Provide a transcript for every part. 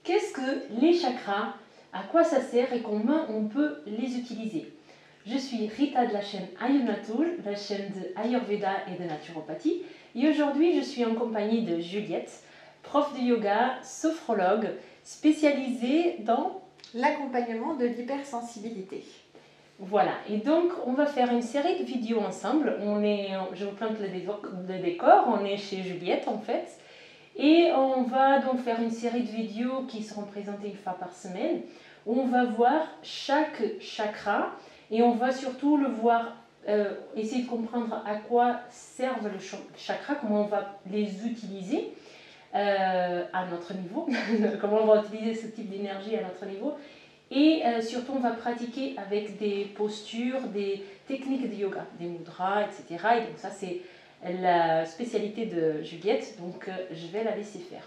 Qu'est-ce que les chakras? À quoi ça sert et comment on peut les utiliser? Je suis Rita de la chaîne Ayurnatul, la chaîne de Ayurveda et de naturopathie. Et aujourd'hui, je suis en compagnie de Juliette, prof de yoga, sophrologue, spécialisée dans l'accompagnement de l'hypersensibilité. Voilà, et donc on va faire une série de vidéos ensemble. Je vous plante le décor, on est chez Juliette en fait. Et on va donc faire une série de vidéos qui seront présentées une fois par semaine, où on va voir chaque chakra et on va surtout le voir, essayer de comprendre à quoi servent les chakras, comment on va les utiliser à notre niveau, comment on va utiliser ce type d'énergie à notre niveau. Et surtout, on va pratiquer avec des postures, des techniques de yoga, des mudras, etc. Et donc ça, c'est la spécialité de Juliette, donc je vais la laisser faire.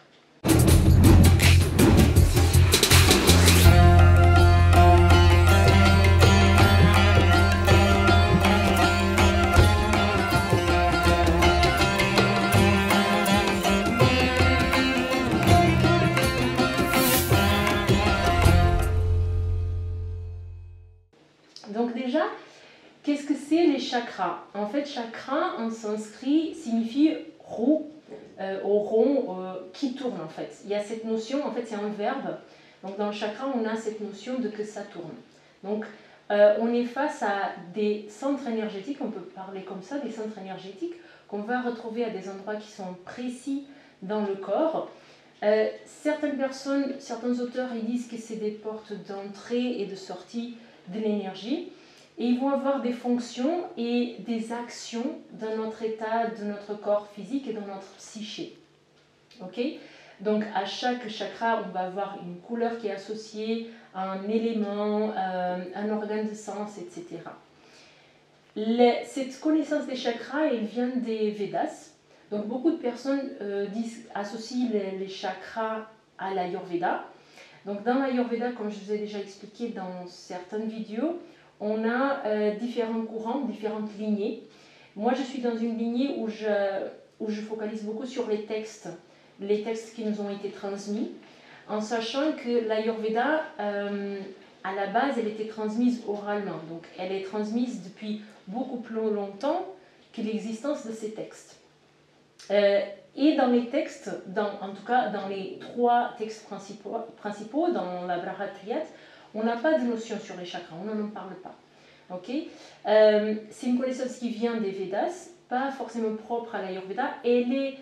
Donc déjà, qu'est-ce que c'est les chakras? En fait, chakra en sanskrit signifie roue, au rond qui tourne en fait. Il y a cette notion, en fait c'est un verbe, donc dans le chakra on a cette notion de que ça tourne. Donc on est face à des centres énergétiques, on peut parler comme ça, des centres énergétiques qu'on va retrouver à des endroits qui sont précis dans le corps. Certaines personnes, certains auteurs, ils disent que c'est des portes d'entrée et de sortie de l'énergie. Et ils vont avoir des fonctions et des actions dans notre état, de notre corps physique et dans notre psyché. Ok? Donc à chaque chakra, on va avoir une couleur qui est associée à un élément, un organe de sens, etc. Cette connaissance des chakras, elle vient des Védas. Donc beaucoup de personnes associent les chakras à l'Ayurveda. Donc dans l'Ayurveda, comme je vous ai déjà expliqué dans certaines vidéos, on a différents courants, différentes lignées. Moi, je suis dans une lignée où je focalise beaucoup sur les textes qui nous ont été transmis, en sachant que l'Ayurveda, à la base, elle était transmise oralement. Donc, elle est transmise depuis beaucoup plus longtemps que l'existence de ces textes. Et dans les textes, en tout cas dans les 3 textes principaux dans la Brihadaranyaka, on n'a pas de notion sur les chakras, on n'en parle pas. Okay? C'est une connaissance qui vient des Védas, pas forcément propre à l'Ayurveda. Elle est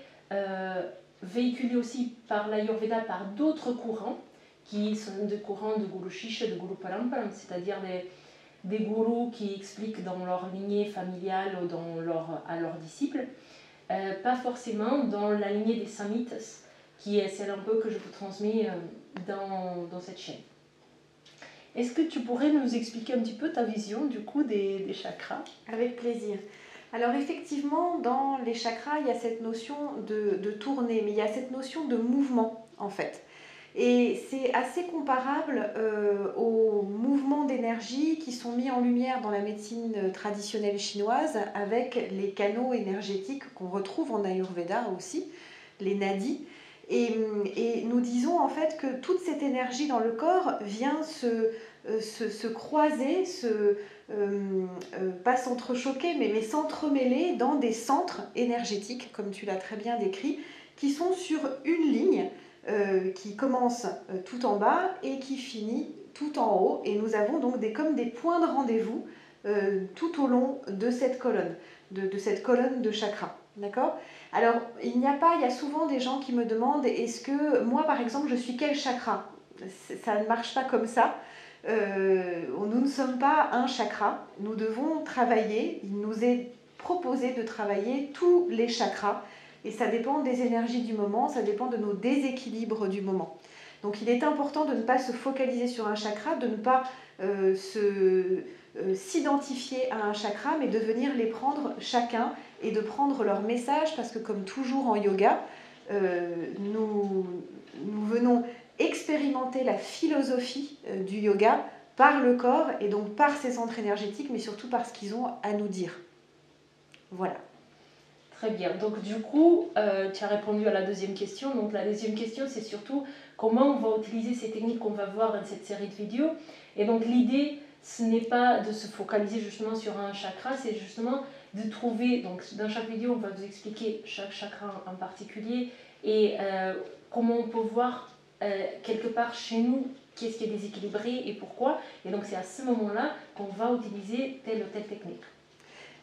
véhiculée aussi par l'Ayurveda par d'autres courants, qui sont des courants de Guru Shishya, de Guru Paramparam, c'est-à-dire des gourous qui expliquent dans leur lignée familiale ou à leurs disciples. Pas forcément dans la lignée des Samhitas, qui est celle un peu que je vous transmets dans cette chaîne. Est-ce que tu pourrais nous expliquer un petit peu ta vision du coup des chakras? Avec plaisir. Alors effectivement, dans les chakras, il y a cette notion de tournée, mais il y a cette notion de mouvement en fait. Et c'est assez comparable aux mouvements d'énergie qui sont mis en lumière dans la médecine traditionnelle chinoise avec les canaux énergétiques qu'on retrouve en Ayurveda aussi, les nadis. Et nous disons en fait que toute cette énergie dans le corps vient se croiser, pas s'entrechoquer, mais s'entremêler dans des centres énergétiques, comme tu l'as très bien décrit, qui sont sur une ligne qui commence tout en bas et qui finit tout en haut. Et nous avons donc comme des points de rendez-vous tout au long de cette colonne, de cette colonne de chakras. D'accord? Alors, il y a souvent des gens qui me demandent, est-ce que moi, par exemple, je suis quel chakra? Ça ne marche pas comme ça. Nous ne sommes pas un chakra. Nous devons travailler. Il nous est proposé de travailler tous les chakras. Et ça dépend des énergies du moment, ça dépend de nos déséquilibres du moment. Donc, il est important de ne pas se focaliser sur un chakra, de ne pas s'identifier à un chakra, mais de venir les prendre chacun et de prendre leur message, parce que comme toujours en yoga, nous venons expérimenter la philosophie du yoga par le corps et donc par ces centres énergétiques, mais surtout par ce qu'ils ont à nous dire. Voilà. Très bien. Donc du coup, tu as répondu à la deuxième question. Donc la deuxième question, c'est surtout comment on va utiliser ces techniques qu'on va voir dans cette série de vidéos. Et donc l'idée, ce n'est pas de se focaliser justement sur un chakra, c'est justement de trouver, donc dans chaque vidéo, on va vous expliquer chaque chakra en particulier et comment on peut voir quelque part chez nous qu'est-ce qui est déséquilibré et pourquoi. Et donc c'est à ce moment-là qu'on va utiliser telle ou telle technique.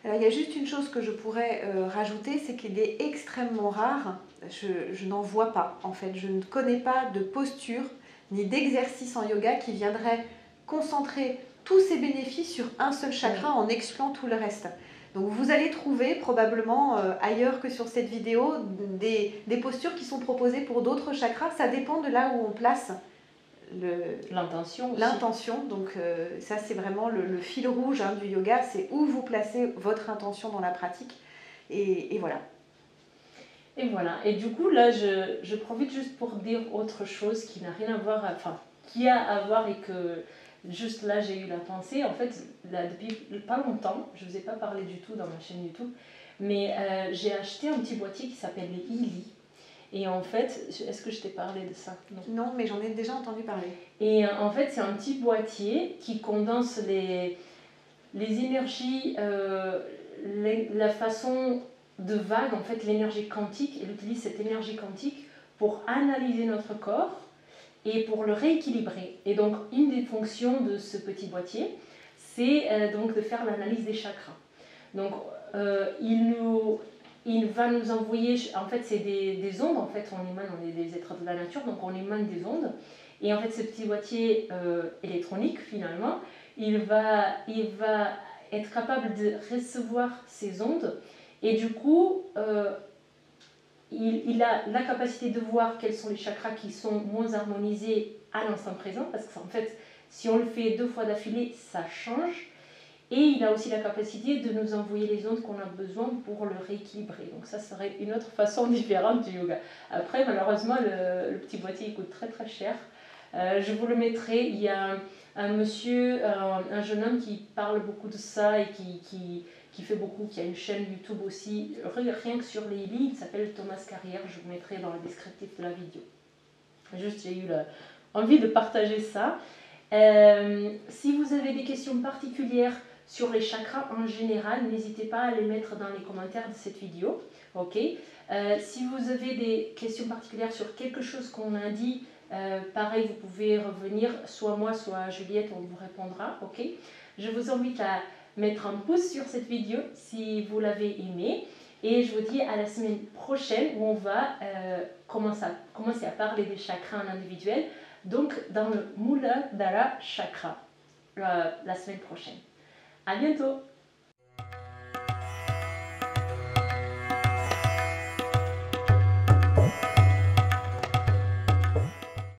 Alors, il y a juste une chose que je pourrais rajouter, c'est qu'il est extrêmement rare, je n'en vois pas en fait, je ne connais pas de posture ni d'exercice en yoga qui viendrait concentrer tous ces bénéfices sur un seul chakra en excluant tout le reste. Donc vous allez trouver probablement ailleurs que sur cette vidéo des postures qui sont proposées pour d'autres chakras, ça dépend de là où on place l'intention. Donc ça c'est vraiment le fil rouge du yoga, c'est où vous placez votre intention dans la pratique et voilà. Et voilà, et du coup là je profite juste pour dire autre chose qui n'a rien à voir, enfin qui a à voir et que juste là j'ai eu la pensée, en fait là, depuis pas longtemps, je ne vous ai pas parlé du tout dans ma chaîne YouTube, mais j'ai acheté un petit boîtier qui s'appelle les Ili. Et en fait, est-ce que je t'ai parlé de ça? Non, mais j'en ai déjà entendu parler. Et en fait, c'est un petit boîtier qui condense les énergies, la façon de vague, en fait, l'énergie quantique. Elle utilise cette énergie quantique pour analyser notre corps et pour le rééquilibrer. Et donc, une des fonctions de ce petit boîtier, c'est donc de faire l'analyse des chakras. Donc, il va nous envoyer, en fait c'est des ondes, en fait on est des êtres de la nature, donc on émane des ondes. Et en fait ce petit boîtier électronique finalement, il va être capable de recevoir ces ondes et du coup il a la capacité de voir quels sont les chakras qui sont moins harmonisés à l'instant présent, parce qu'en fait si on le fait 2 fois d'affilée, ça change. Et il a aussi la capacité de nous envoyer les ondes qu'on a besoin pour le rééquilibrer. Donc ça serait une autre façon différente du yoga. Après, malheureusement, le petit boîtier il coûte très très cher. Je vous le mettrai. Il y a un monsieur, un jeune homme qui parle beaucoup de ça et qui fait beaucoup, qui a une chaîne YouTube aussi, rien que sur les lits. Il s'appelle Thomas Carrière. Je vous mettrai dans le descriptif de la vidéo. Juste, j'ai eu envie de partager ça. Si vous avez des questions particulières sur les chakras en général, n'hésitez pas à les mettre dans les commentaires de cette vidéo. Ok. Si vous avez des questions particulières sur quelque chose qu'on a dit, pareil, vous pouvez revenir, soit moi, soit Juliette, on vous répondra. Ok. Je vous invite à mettre un pouce sur cette vidéo si vous l'avez aimée. Et je vous dis à la semaine prochaine où on va commencer à parler des chakras en individuel. Donc dans le Mooladhara Chakra, la semaine prochaine. À bientôt!